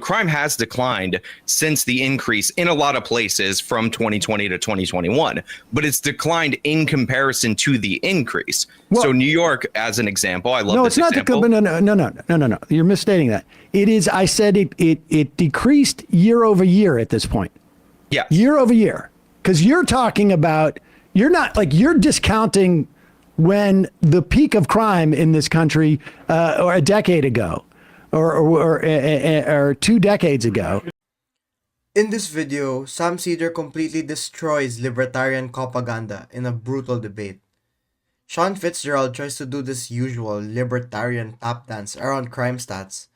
Crime has declined since the increase in a lot of places from 2020 to 2021, but it's declined in comparison to the increase. Well, so New York, as an example, I love this example. No, it's not. No. You're misstating that. It is. I said it decreased year over year at this point. Yeah, year over year, because you're talking about. You're not like you're discounting when the peak of crime in this country, or a decade ago. Or 2 decades ago. In this video, Sam Seder completely destroys libertarian Copaganda in a brutal debate. Sean Fitzgerald tries to do this usual libertarian tap dance around crime stats,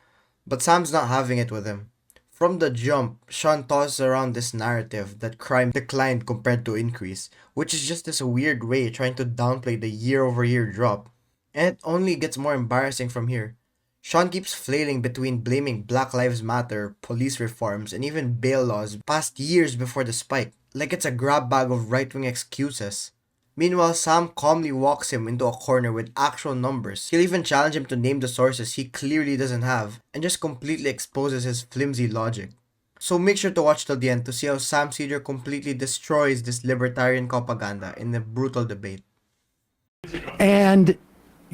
but Sam's not having it with him. From the jump, Sean tosses around this narrative that crime declined compared to increase, which is just this weird way trying to downplay the year-over-year drop. And it only gets more embarrassing from here. Sean keeps flailing between blaming Black Lives Matter, police reforms, and even bail laws past years before the spike, like it's a grab bag of right-wing excuses. Meanwhile, Sam calmly walks him into a corner with actual numbers. He'll even challenge him to name the sources he clearly doesn't have, and just completely exposes his flimsy logic. So make sure to watch till the end to see how Sam Seder completely destroys this libertarian Copaganda in a brutal debate. And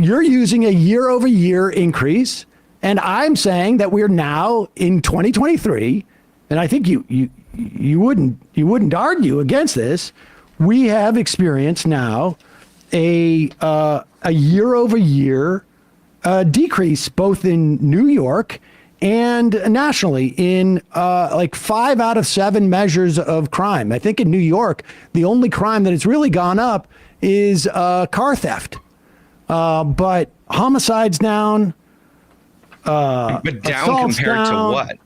you're using a year-over-year increase, and I'm saying that we're now in 2023, and I think you wouldn't argue against this. We have experienced now a year-over-year decrease both in New York and nationally in like 5 out of 7 measures of crime. I think in New York, the only crime that has really gone up is car theft. But homicides down. But down compared to what?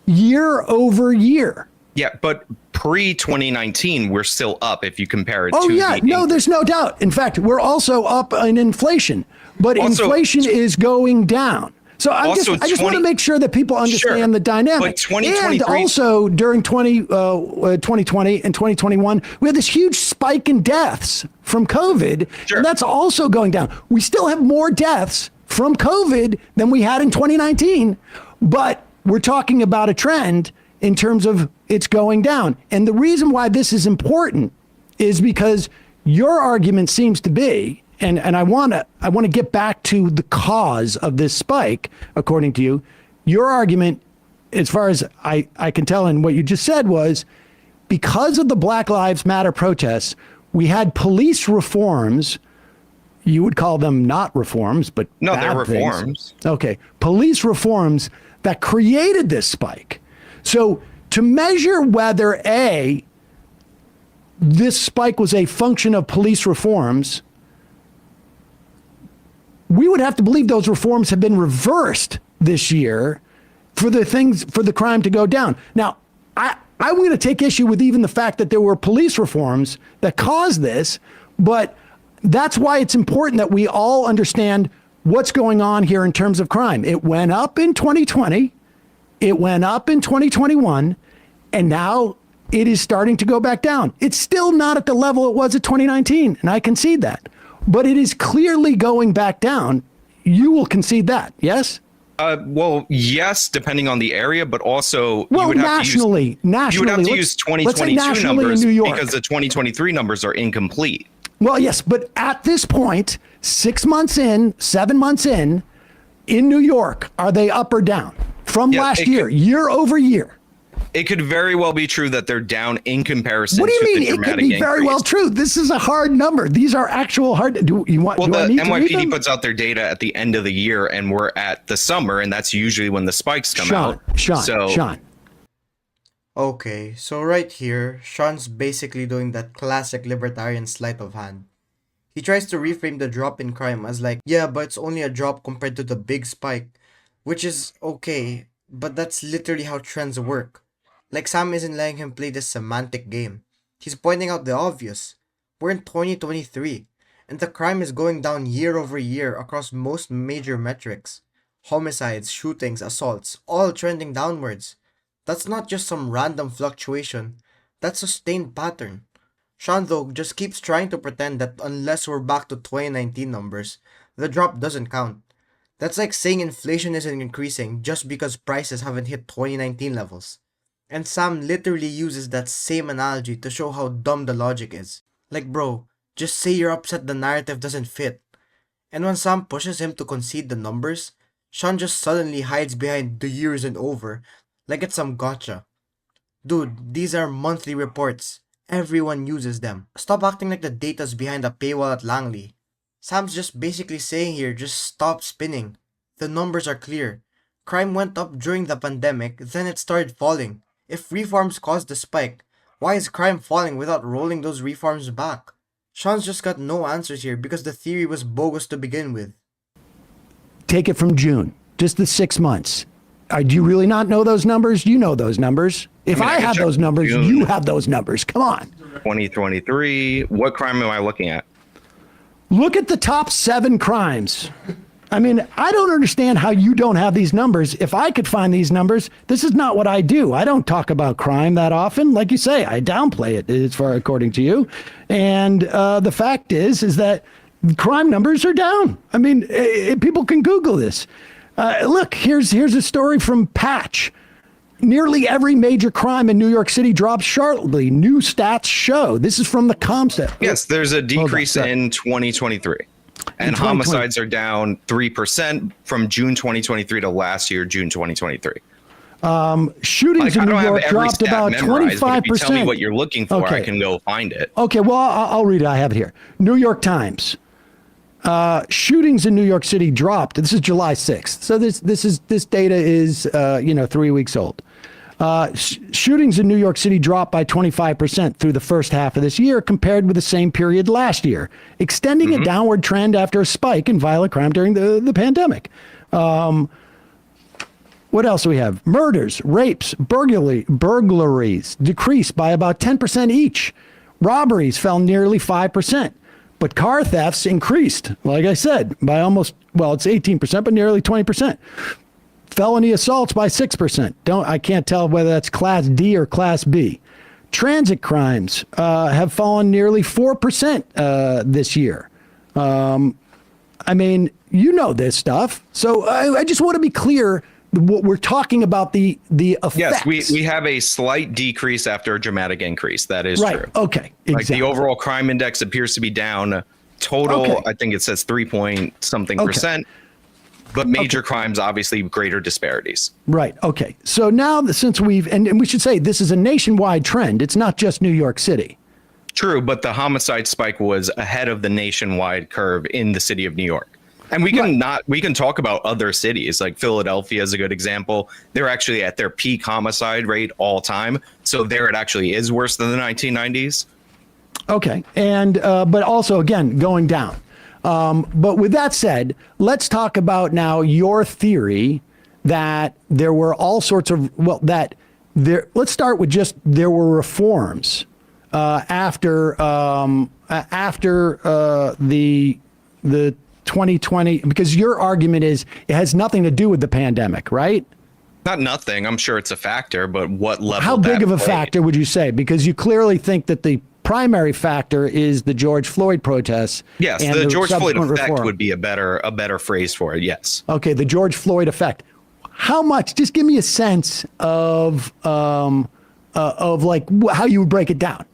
Year over year. Yeah, but pre-2019, we're still up if you compare it to there's no doubt. In fact, we're also up in inflation, but inflation is going down. So I just want to make sure that people understand the dynamic. But and also during 2020 and 2021, we had this huge spike in deaths from COVID, and that's also going down. We still have more deaths from COVID than we had in 2019, but we're talking about a trend in terms of it's going down. And the reason why this is important is because your argument seems to be, and I want to get back to the cause of this spike, according to you. Your argument, as far as I can tell in what you just said, was because of the Black Lives Matter protests, we had police reforms. You would call them not reforms, but no, they're reforms. Okay, police reforms that created this spike. So to measure whether this spike was a function of police reforms, we would have to believe those reforms have been reversed this year for the crime to go down. Now, I'm going to take issue with even the fact that there were police reforms that caused this, but that's why it's important that we all understand what's going on here in terms of crime. It went up in 2020, it went up in 2021, and now it is starting to go back down. It's still not at the level it was at 2019, and I concede that. But it is clearly going back down. You will concede that, yes? Well, yes, depending on the area, but also you would have nationally, you would have to use 2022 numbers because the 2023 numbers are incomplete. Well, yes, but at this point, 6 months in, 7 months in New York, are they up or down from last year, year over year? It could very well be true that they're down in comparison. What do you to mean? The dramatic it could be very increase. well true. This is a hard number. These are actual hard. Well, the NYPD puts out their data at the end of the year, and we're at the summer, and that's usually when the spikes come out. Sean. Okay, so right here, Sean's basically doing that classic libertarian sleight of hand. He tries to reframe the drop in crime as like, yeah, but it's only a drop compared to the big spike, which is okay, but that's literally how trends work. Like Sam isn't letting him play this semantic game. He's pointing out the obvious. We're in 2023, and the crime is going down year over year across most major metrics. Homicides, shootings, assaults, all trending downwards. That's not just some random fluctuation, that's a sustained pattern. Sean though just keeps trying to pretend that unless we're back to 2019 numbers, the drop doesn't count. That's like saying inflation isn't increasing just because prices haven't hit 2019 levels. And Sam literally uses that same analogy to show how dumb the logic is. Like, bro, just say you're upset the narrative doesn't fit. And when Sam pushes him to concede the numbers, Sean just suddenly hides behind the years and over, like it's some gotcha. Dude, these are monthly reports. Everyone uses them. Stop acting like the data's behind a paywall at Langley. Sam's just basically saying here, just stop spinning. The numbers are clear. Crime went up during the pandemic, then it started falling. If reforms caused the spike, why is crime falling without rolling those reforms back? Sean's just got no answers here because the theory was bogus to begin with. Take it from June, just the 6 months. Do you really not know those numbers? You know those numbers. If I have those numbers, you have those numbers. Come on. 2023. What crime am I looking at? Look at the top 7 crimes. I mean, I don't understand how you don't have these numbers. If I could find these numbers, this is not what I do. I don't talk about crime that often. Like you say, I downplay it, as far according to you. And the fact is that crime numbers are down. I mean, people can Google this. Look, here's a story from Patch. Nearly every major crime in New York City drops sharply. New stats show. This is from the Comstat. Yes, there's a decrease in 2023. And homicides are down 3% from June 2023 to last year, June 2023. Shootings in New York dropped about 25%. If you tell me what you're looking for, I can go find it. Okay, well, I'll read it. I have it here. New York Times. Shootings in New York City dropped. This is July 6th. So this data is 3 weeks old. Shootings in New York City dropped by 25% through the first half of this year compared with the same period last year, extending a downward trend after a spike in violent crime during the pandemic. What else do we have? Murders, rapes, burglaries decreased by about 10% each. Robberies fell nearly 5%. But car thefts increased, like I said, by it's 18%, but nearly 20%. Felony assaults by 6%. I can't tell whether that's Class D or Class B. Transit crimes have fallen nearly 4% this year. I mean, you know this stuff. So I just want to be clear. We're talking about the effects. Yes, we have a slight decrease after a dramatic increase. That is right. True. Okay. Exactly. Like the overall crime index appears to be down. Total, I think it says 3% but major crimes, obviously greater disparities. Right. Okay. So now since and we should say this is a nationwide trend. It's not just New York City. True, but the homicide spike was ahead of the nationwide curve in the city of New York. And we can talk about other cities, like Philadelphia is a good example. They're actually at their peak homicide rate all time. So there it actually is worse than the 1990s. Okay. And but also, again, going down. But with that said, let's talk about now your theory that there were all sorts of, let's start with just there were reforms after the 2020, because your argument is it has nothing to do with the pandemic, right? Not nothing. I'm sure it's a factor, but what level? How big of a factor would you say? Because you clearly think that the primary factor is the George Floyd protests. Yes, the George Floyd effect would be a better phrase for it. Yes. Okay, the George Floyd effect. How much? Just give me a sense of like how you would break it down.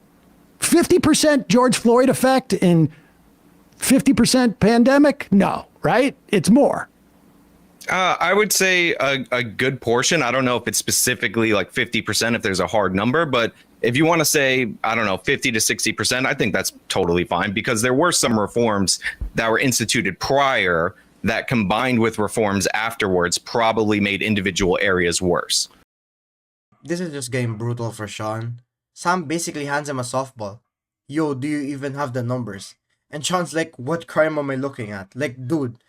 50% George Floyd effect and 50% pandemic? No, right? It's more. I would say a good portion. I don't know if it's specifically like 50% if there's a hard number, but if you want to say, I don't know, 50 to 60%, I think that's totally fine because there were some reforms that were instituted prior that combined with reforms afterwards probably made individual areas worse. This is just getting brutal for Sean. Sam basically hands him a softball. Yo, do you even have the numbers? And Sean's like, what crime am I looking at? Like, dude,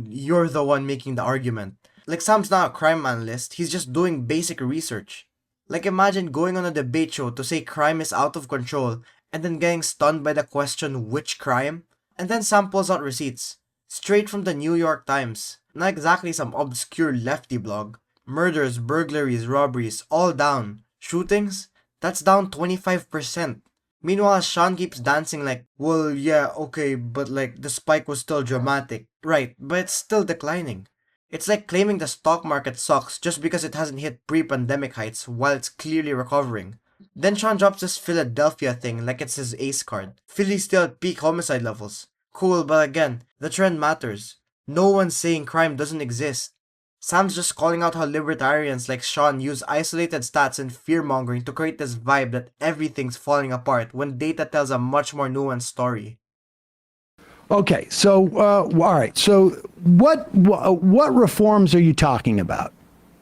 you're the one making the argument. Like, Sam's not a crime analyst. He's just doing basic research. Like, imagine going on a debate show to say crime is out of control and then getting stunned by the question, which crime? And then Sam pulls out receipts. Straight from the New York Times. Not exactly some obscure lefty blog. Murders, burglaries, robberies, all down. Shootings? That's down 25%. Meanwhile, Sean keeps dancing like, well, yeah, okay, but like the spike was still dramatic. Right, but it's still declining. It's like claiming the stock market sucks just because it hasn't hit pre-pandemic heights while it's clearly recovering. Then Sean drops this Philadelphia thing like it's his ace card. Philly's still at peak homicide levels. Cool, but again, the trend matters. No one's saying crime doesn't exist. Sam's just calling out how libertarians like Sean use isolated stats and fear-mongering to create this vibe that everything's falling apart when data tells a much more nuanced story. Okay, so all right. So what reforms are you talking about?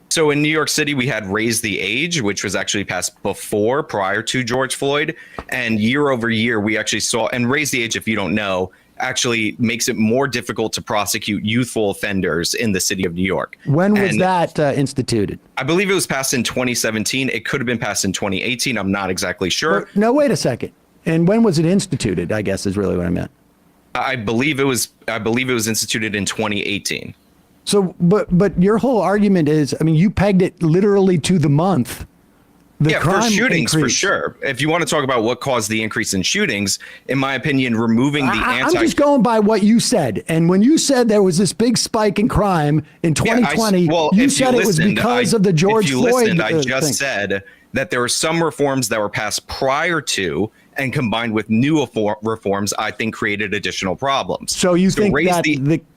So in New York City, we had Raise the Age, which was actually passed prior to George Floyd. And year over year, we actually saw, and Raise the Age, if you don't know, actually makes it more difficult to prosecute youthful offenders in the city of New York. When was that instituted? I believe it was passed in 2017. It could have been passed in 2018. I'm not exactly sure. No, wait a second. And when was it instituted, I guess is really what I meant. I believe it was instituted in 2018. So, but your whole argument is, I mean, you pegged it literally to the month. Yeah, for shootings, for sure. If you want to talk about what caused the increase in shootings, in my opinion, removing the I'm just going by what you said. And when you said there was this big spike in crime in 2020, you said it was because of the George Floyd I just said that there were some reforms that were passed prior to and combined with new reforms, I think created additional problems. So you think that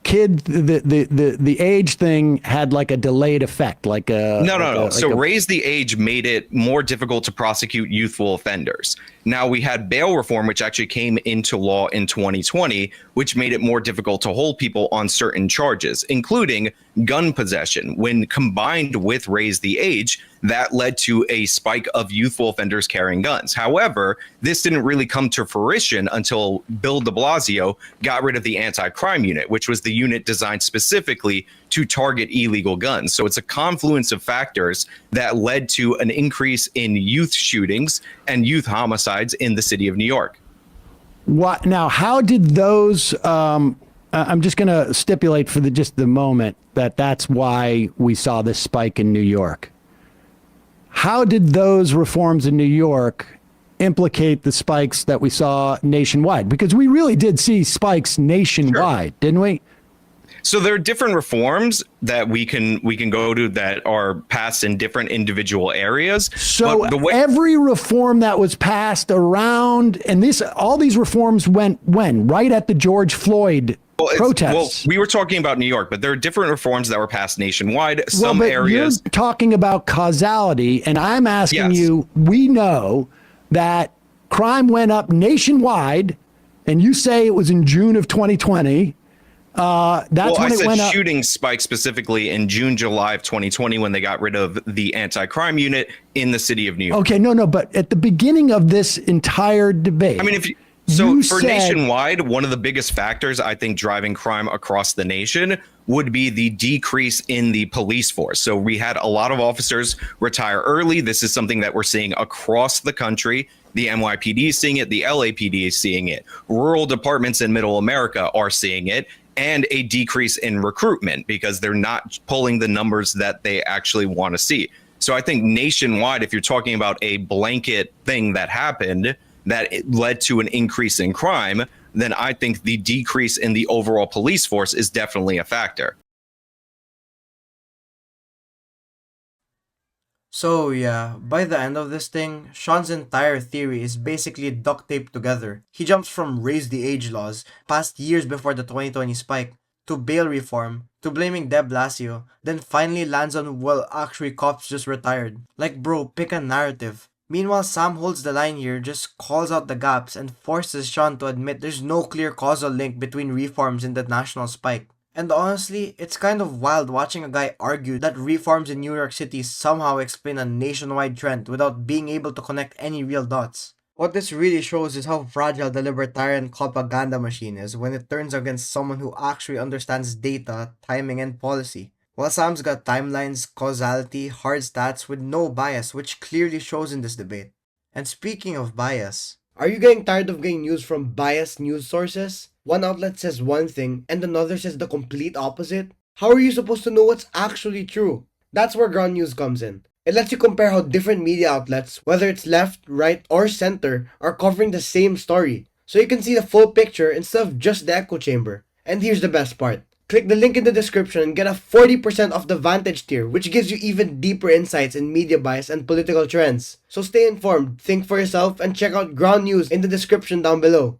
the age thing had like a delayed effect, like a no. So Raise the Age made it more difficult to prosecute youthful offenders. Now we had bail reform, which actually came into law in 2020, which made it more difficult to hold people on certain charges, including gun possession. When combined with Raise the Age, that led to a spike of youthful offenders carrying guns. However, this didn't really come to fruition until Bill de Blasio got rid of the anti-crime unit, which was the unit designed specifically to target illegal guns. So it's a confluence of factors that led to an increase in youth shootings and youth homicides in the city of New York. What now? How did those? I'm just going to stipulate for just the moment that that's why we saw this spike in New York. How did those reforms in New York implicate the spikes that we saw nationwide? Because we really did see spikes nationwide, didn't we? So there are different reforms that we can go to that are passed in different individual areas. So every reform that was passed around, and all these reforms went when? Right at the George Floyd protests. Well, we were talking about New York, but there are different reforms that were passed nationwide. Some areas. You're talking about causality, and I'm asking you, we know that crime went up nationwide, and you say it was in June of 2020. That's when it went up. Shooting spiked specifically in June, July of 2020 when they got rid of the anti-crime unit in the city of New York. Okay, no, but at the beginning of this entire debate, I mean, nationwide, one of the biggest factors I think driving crime across the nation would be the decrease in the police force. So we had a lot of officers retire early. This is something that we're seeing across the country. The NYPD is seeing it. The LAPD is seeing it. Rural departments in Middle America are seeing it. And a decrease in recruitment because they're not pulling the numbers that they actually want to see. So I think nationwide, if you're talking about a blanket thing that happened that it led to an increase in crime, then I think the decrease in the overall police force is definitely a factor. So yeah, by the end of this thing, Sean's entire theory is basically duct taped together. He jumps from Raise the Age laws, passed years before the 2020 spike, to bail reform, to blaming de Blasio, then finally lands on, well, actually cops just retired. Like bro, pick a narrative. Meanwhile, Sam holds the line here, just calls out the gaps and forces Sean to admit there's no clear causal link between reforms and the national spike. And honestly, it's kind of wild watching a guy argue that reforms in New York City somehow explain a nationwide trend without being able to connect any real dots. What this really shows is how fragile the libertarian propaganda machine is when it turns against someone who actually understands data, timing, and policy. While Sam's got timelines, causality, hard stats with no bias, which clearly shows in this debate. And speaking of bias, are you getting tired of getting news from biased news sources? One outlet says one thing and another says the complete opposite? How are you supposed to know what's actually true? That's where ground news comes in. It lets you compare how different media outlets, whether it's left, right, or center, are covering the same story. So you can see the full picture instead of just the echo chamber. And here's the best part. Click the link in the description and get a 40% off the Vantage tier, which gives you even deeper insights in media bias and political trends. So stay informed, think for yourself, and check out ground news in the description down below.